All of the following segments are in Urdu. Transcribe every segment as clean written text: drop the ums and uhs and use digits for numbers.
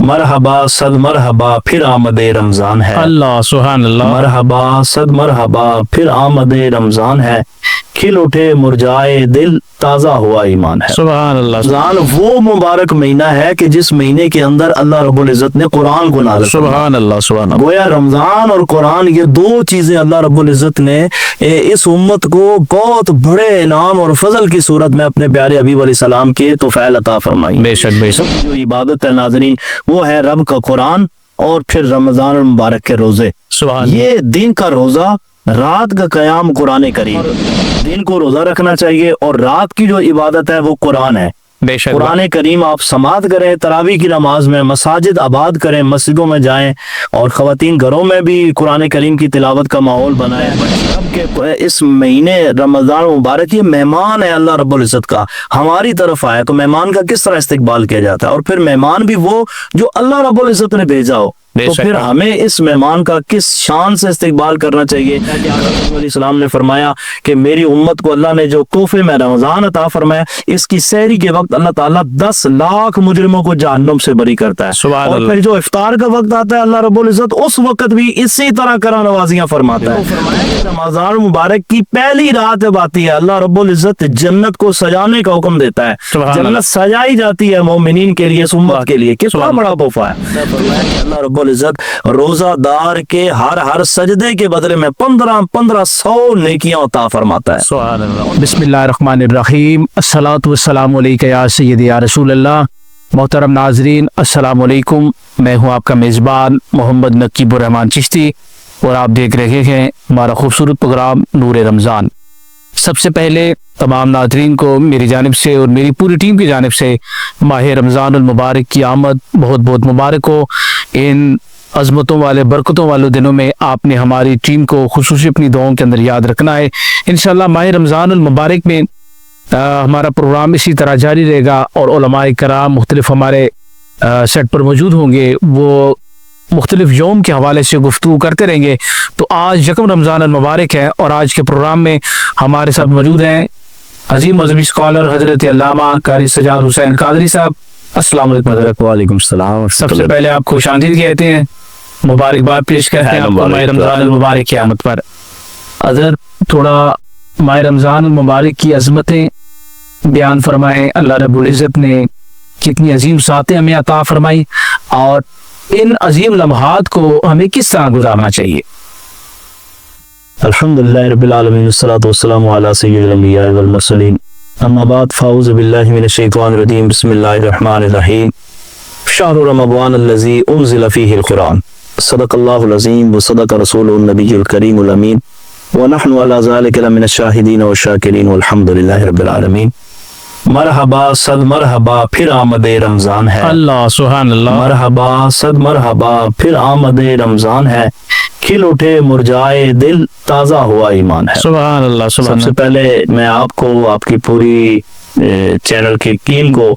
مرحبا صد مرحبا پھر آمد رمضان ہے، اللہ سبحان اللہ، مرحبا صد مرحبا پھر آمد رمضان ہے، کھل اٹھے مرجائے دل تازہ ہوا ایمان ہے۔ سبحان اللہ، رمضان وہ مبارک مہینہ ہے کہ جس مہینے کے اندر اللہ رب العزت نے قرآن کو نازل فرمایا۔ سبحان اللہ، سبحان اللہ، گویا رمضان اور قرآن یہ دو چیزیں اللہ رب العزت نے اس امت کو بہت بڑے انعام اور فضل کی صورت میں اپنے پیارے حبیب علیہ السلام کے توفیل عطا فرمائی۔ بے شک بے شک، جو عبادت ہے ناظرین وہ ہے رب کا قرآن اور پھر رمضان المبارک کے روزے۔ سبحان اللہ، یہ دن کا روزہ، رات کا قیام قرآن کریم، دن کو روزہ رکھنا چاہیے اور رات کی جو عبادت ہے وہ قرآن ہے۔ بے شک، قرآن کریم آپ سماعت کریں، تراویح کی نماز میں، مساجد آباد کریں، مسجدوں میں جائیں اور خواتین گھروں میں بھی قرآن کریم کی تلاوت کا ماحول بنائیں۔ رب کے اس مہینے رمضان مبارک یہ مہمان ہے اللہ رب العزت کا، ہماری طرف آئے تو مہمان کا کس طرح استقبال کیا جاتا ہے، اور پھر مہمان بھی وہ جو اللہ رب العزت نے بھیجا ہو، تو پھر ہمیں اس مہمان کا کس شان سے استقبال کرنا چاہیے۔ علیہ السلام نے فرمایا کہ میری امت کو اللہ نے جو تحفے میں رمضان عطا فرمایا، اس کی سحری کے وقت اللہ تعالیٰ 10 لاکھ مجرموں کو جہنم سے بری کرتا ہے، اور پھر جو افطار کا وقت آتا ہے اللہ رب العزت اس وقت بھی اسی طرح کرا نوازیاں فرماتا ہے۔ رمضان مبارک کی پہلی رات جب آتی ہے اللہ رب العزت جنت کو سجانے کا حکم دیتا ہے، جنت سجائی جاتی ہے مومنین کے لیے، اس امت کے لیے، کتنا بڑا تحفہ ہے۔ اللہ رب العزت روزہ دار کے ہر سجدے کے بدلے میں 1500 نیکیاں عطا فرماتا ہے۔ سبحان اللہ، بسم اللہ الرحمن الرحیم، الصلاۃ والسلام علیک یا سیدی یا رسول اللہ۔ محترم ناظرین السلام علیکم، میں ہوں آپ کا میزبان محمد نقیب الرحمان چشتی اور آپ دیکھ رہے ہیں ہمارا خوبصورت پروگرام نور رمضان۔ سب سے پہلے تمام ناظرین کو میری جانب سے اور میری پوری ٹیم کی جانب سے ماہ رمضان المبارک کی آمد بہت بہت مبارک ہو۔ ان عظمتوں والے برکتوں والے دنوں میں آپ نے ہماری ٹیم کو خصوصی اپنی دعاؤں کے اندر یاد رکھنا ہے۔ انشاءاللہ ماہ رمضان المبارک میں ہمارا پروگرام اسی طرح جاری رہے گا اور علماء کرام مختلف ہمارے سیٹ پر موجود ہوں گے، وہ مختلف یوم کے حوالے سے گفتگو کرتے رہیں گے۔ تو آج یکم رمضان المبارک ہے اور آج کے پروگرام میں ہمارے ساتھ موجود ہیں عظیم مذہبی اسکالر حضرت علامہ قاری سجاد حسین قادری صاحب۔ السلام علیکم حضرت۔ وعلیکم السلام۔ سب سے پہلے آپ خوش آمدید کہتے ہیں، مبارکباد پیش کرتے ہیں آپ کو ماہ رمضان المبارک کی آمد پر۔ حضرت تھوڑا ماہ رمضان المبارک کی عظمتیں بیان فرمائیں، اللہ رب العزت نے کتنی عظیم ساتیں ہمیں عطا فرمائی اور ان عظیم لمحات کو ہمیں کس طرح گزارنا چاہیے۔ الحمدللہ رب العالمین، والصلاة والسلام علی سید الانبیاء والمرسلین، اما بعد فاعوذ باللہ من الشیطان الرجیم، بسم اللہ الرحمن الرحیم۔ شہر رمضان الذی انزل فیہ القرآن، صدق اللہ العظیم وصدق رسول النبی الکریم الامین، ونحن علی ذلک لمن الشاہدین والشاکرین والحمدللہ رب العالمین۔ مرحبا صد مرحبا پھر آمد رمضان ہے، اللہ سبحان اللہ، مرحبا صد مرحبا پھر آمد رمضان ہے، کھل اٹھے مرجائے دل تازہ ہوا ایمان ہے۔ سبحان اللہ، سبحان سب سے اللہ، پہلے میں آپ کو، آپ کی پوری چینل کی ٹیم کو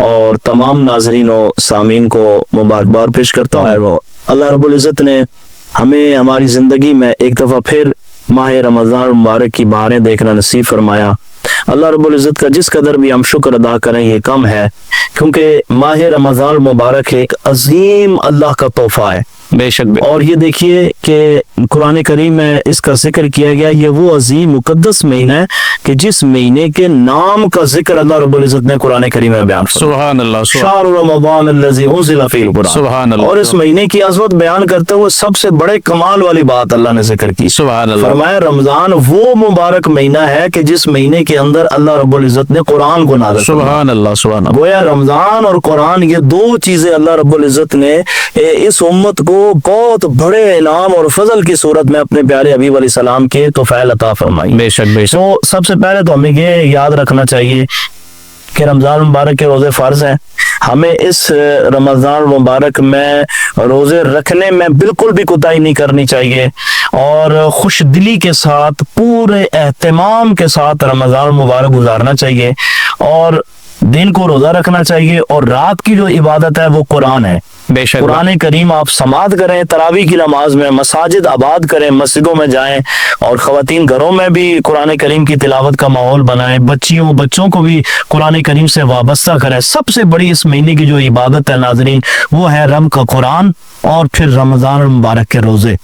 اور تمام ناظرین و سامعین کو مبارکباد پیش کرتا ہوں۔ اللہ رب العزت نے ہمیں ہماری زندگی میں ایک دفعہ پھر ماہ رمضان مبارک کی بہاریں دیکھنا نصیب فرمایا۔ اللہ رب العزت کا جس قدر بھی ہم شکر ادا کریں یہ کم ہے، کیونکہ ماہ رمضان مبارک ایک عظیم اللہ کا تحفہ ہے۔ بے شک، اور یہ دیکھیے کہ قرآن کریم میں اس کا ذکر کیا گیا، یہ وہ عظیم مقدس مہینہ ہے کہ جس مہینے کے نام کا ذکر اللہ رب العزت نے قرآن کریم میں بیان فرمایا۔ سبحان اللہ، شہر رمضان الذی انزل فیہ القرآن، سبحان اللہ، اور اس مہینے کی عظمت بیان کرتے ہوئے سب سے بڑے کمال والی بات اللہ نے ذکر کی، سبحان اللہ، فرمایا رمضان وہ مبارک مہینہ ہے کہ جس مہینے کے اندر اللہ رب العزت نے قرآن کو نازل فرمایا۔ سبحان اللہ، سبحان اللہ، گویا رمضان اور قرآن یہ دو چیزیں اللہ رب العزت نے اس امت کو بہت بڑے انعام اور فضل کی صورت میں اپنے پیارے حبیب علیہ السلام کے توفیل عطا فرمائی۔ بے شک، بے شک، تو سب سے پہلے تو ہمیں یہ یاد رکھنا چاہیے کہ رمضان مبارک کے روزے فرض ہیں، ہمیں اس رمضان مبارک میں روزے رکھنے میں بالکل بھی کوتاہی نہیں کرنی چاہیے اور خوش دلی کے ساتھ پورے اہتمام کے ساتھ رمضان مبارک گزارنا چاہیے، اور دن کو روزہ رکھنا چاہیے، اور رات کی جو عبادت ہے وہ قرآن ہے۔ بے شک قرآن کریم آپ سماعت کریں تراویح کی نماز میں، مساجد آباد کریں، مسجدوں میں جائیں، اور خواتین گھروں میں بھی قرآن کریم کی تلاوت کا ماحول بنائیں، بچوں کو بھی قرآن کریم سے وابستہ کریں۔ سب سے بڑی اس مہینے کی جو عبادت ہے ناظرین، وہ ہے رب کا قرآن اور پھر رمضان المبارک کے روزے۔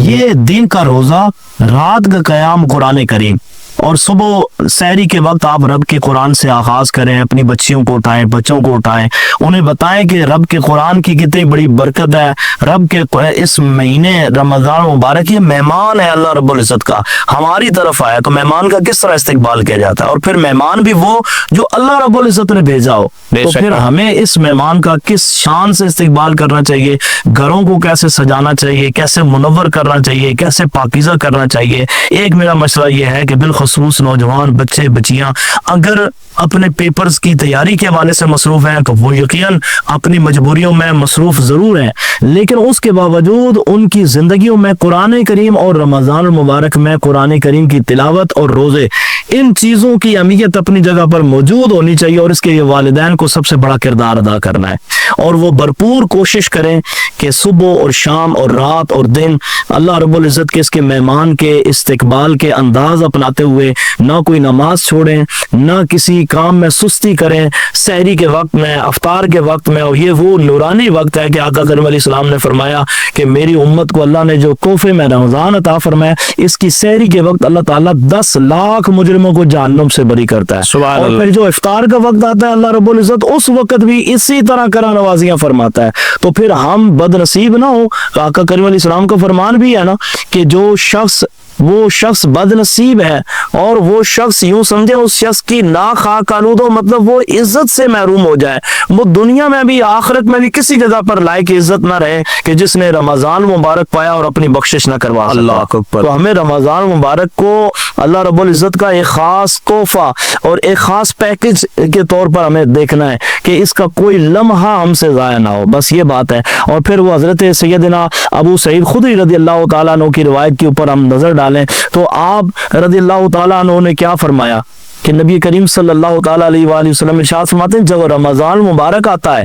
یہ دن کا روزہ، رات کا قیام قرآن کریم، اور صبح سحری کے وقت آپ رب کے قرآن سے آغاز کریں، اپنی بچیوں کو اٹھائیں، بچوں کو اٹھائیں، انہیں بتائیں کہ رب کے قرآن کی کتنی بڑی برکت ہے۔ رب کے اس مہینے رمضان مبارک یہ مہمان ہے اللہ رب العزت کا، ہماری طرف آیا تو مہمان کا کس طرح استقبال کیا جاتا ہے، اور پھر مہمان بھی وہ جو اللہ رب العزت نے بھیجا ہو، تو پھر ہمیں اس مہمان کا کس شان سے استقبال کرنا چاہیے، گھروں کو کیسے سجانا چاہیے، کیسے منور کرنا چاہیے، کیسے پاکیزہ کرنا چاہیے۔ ایک میرا مسئلہ یہ ہے کہ بالخصوص نوجوان بچے بچیاں اگر اپنے پیپرز کی تیاری کے حوالے سے مصروف ہیں تو وہ یقیناً اپنی مجبوریوں میں مصروف ضرور ہیں، لیکن اس کے باوجود ان کی زندگیوں میں قرآن کریم اور رمضان المبارک میں قرآن کریم کی تلاوت اور روزے، ان چیزوں کی اہمیت اپنی جگہ پر موجود ہونی چاہیے، اور اس کے والدین کو سب سے بڑا کردار ادا کرنا ہے، اور وہ بھرپور کوشش کریں کہ صبح اور شام اور رات اور دن اللہ رب العزت کے اس کے مہمان کے استقبال کے انداز اپناتے ہوئے نہ کوئی نماز چھوڑیں، نہ کسی کام میں سستی کریں، سحری کے وقت میں، افطار کے وقت میں، اور یہ وہ نورانی وقت ہے کہ آقا کریم علیہ السلام نے فرمایا کہ میری امت کو اللہ نے جو تحفے میں رمضان عطا فرمایا، اس کی سحری کے وقت اللہ تعالیٰ 10 لاکھ مجرموں کو جہنم سے بری کرتا ہے، اور پھر جو افطار کا وقت آتا ہے اللہ رب العزت اس وقت بھی اسی طرح کرا نوازیاں فرماتا ہے۔ تو پھر ہم بد نصیب نہ ہو، آقا کریم علیہ السلام کا فرمان بھی ہے نا کہ جو شخص بد نصیب ہے، اور وہ شخص یوں سمجھے اس شخص کی نا خاک آلود ہو، مطلب وہ عزت سے محروم ہو جائے، وہ دنیا میں بھی آخرت میں بھی کسی جگہ پر لائق عزت نہ رہے کہ جس نے رمضان مبارک پایا اور اپنی بخشش نہ کروا سکا۔ اللہ اکبر۔ تو ہمیں رمضان مبارک کو اللہ رب العزت کا ایک خاص تحفہ اور ایک خاص پیکج کے طور پر ہمیں دیکھنا ہے کہ اس کا کوئی لمحہ ہم سے ضائع نہ ہو، بس یہ بات ہے۔ اور پھر وہ حضرت سیدنا ابو سعید خدری رضی اللہ تعالیٰ عنہ کی روایت کے اوپر ہم نظر ڈالیں تو آپ رضی اللہ تعالیٰ عنہ نے کیا فرمایا کہ نبی کریم صلی اللہ تعالیٰ علیہ وآلہ وسلم ارشاد فرماتے ہیں جب رمضان مبارک آتا ہے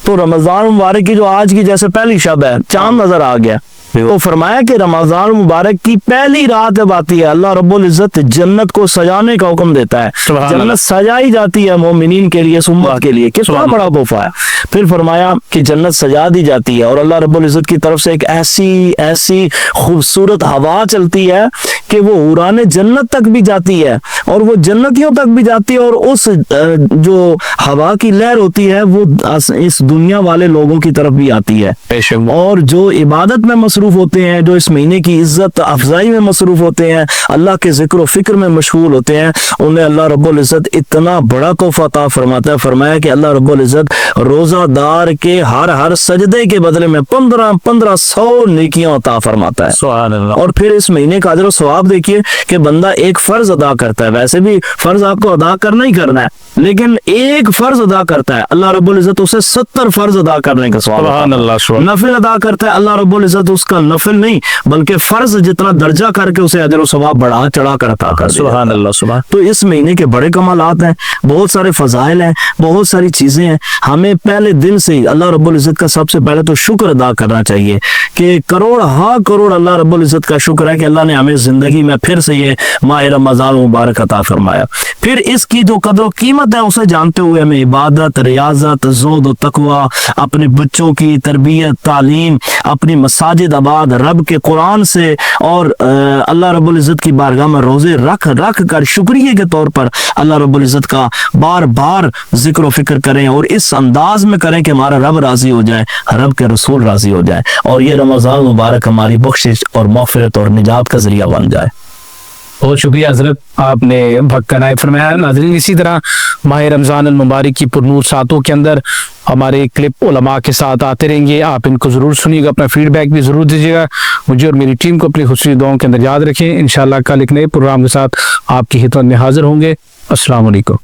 تو رمضان مبارک کی جو آج کی جیسے پہلی شب ہے، چاند نظر آ گیا، تو فرمایا کہ رمضان مبارک کی پہلی رات جب آتی ہے اللہ رب العزت جنت کو سجانے کا حکم دیتا ہے، جنت سجائی جاتی ہے مومنین کے لیے، امت کے لیے، کتنا بڑا تحفہ ہے۔ پھر فرمایا کہ جنت سجا دی جاتی ہے اور اللہ رب العزت کی طرف سے ایک ایسی خوبصورت ہوا چلتی ہے کہ وہ حوران جنت تک بھی جاتی ہے اور وہ جنتیوں تک بھی جاتی ہے، اور اس جو ہوا کی لہر ہوتی ہے وہ اس دنیا والے لوگوں کی طرف بھی آتی ہے، اور جو عبادت میں مصروف ہوتے ہیں، جو اس مہینے کی عزت افزائی میں مصروف ہوتے ہیں، اللہ کے ذکر و فکر میں مشغول ہوتے ہیں، انہیں اللہ رب العزت اتنا بڑا تحفہ عطا فرماتا ہے۔ فرمایا کہ اللہ رب العزت روزہ دار کے ہر سجدے کے بدلے میں 1500 نیکیاں عطا فرماتا ہے۔ سبحان اللہ۔ اور پھر اس مہینے کا اجر و ثواب دیکھیے کہ بندہ ایک فرض ادا کرتا ہے، ویسے بھی فرض آپ کو ادا کرنا ہی کرنا ہے، لیکن ایک فرض ادا کرتا ہے اللہ رب العزت اسے 70 فرض ادا کرنے کا ثواب۔ سبحان اللہ۔ نفل ادا کرتا ہے اللہ رب العزت اس کا نفل نہیں بلکہ فرض جتنا درجہ کر کے اسے اجر و ثواب بڑھا چڑھا کر عطا کر۔ سبحان اللہ۔ سبحان۔ تو اس مہینے کے بڑے کمالات ہیں، بہت سارے فضائل ہیں، بہت ساری چیزیں ہیں، ہمیں پہلے دن سے ہی اللہ رب العزت کا سب سے پہلے تو شکر ادا کرنا چاہیے کہ کروڑ اللہ رب العزت کا شکر ہے کہ اللہ نے ہمیں زندگی میں پھر سے یہ ماہ رمضان مبارک عطا فرمایا۔ پھر اس کی جو قدر و قیمت ہے اسے جانتے ہوئے ہمیں عبادت، ریاضت، زہد و تقوی، اپنے بچوں کی تربیت، تعلیم، اپنی مساجد آباد، رب کے قرآن سے اور اللہ رب العزت کی بارگاہ میں روزے رکھ کر شکریہ کے طور پر اللہ رب العزت کا بار بار ذکر و فکر کریں، اور اس انداز میں کریں کہ ہمارا رب راضی ہو جائے، رب کے رسول راضی ہو جائے، اور یہ رمضان مبارک ہماری بخشش اور مغفرت اور نجات کا ذریعہ بن جائے۔ بہت شکریہ حضرت، آپ نے بھگ کا نائب فرمایا۔ ناظرین اسی طرح ماہ رمضان المبارک کی پرنور ساتوں کے اندر ہمارے کلپ علماء کے ساتھ آتے رہیں گے، آپ ان کو ضرور سنیے گا، اپنا فیڈ بیک بھی ضرور دیجیے گا، مجھے اور میری ٹیم کو اپنی خصوصی دعاؤں کے اندر یاد رکھیں۔ انشاءاللہ کل ایک نئے پروگرام کے ساتھ آپ کی خدمت میں حاضر ہوں گے۔ السلام علیکم۔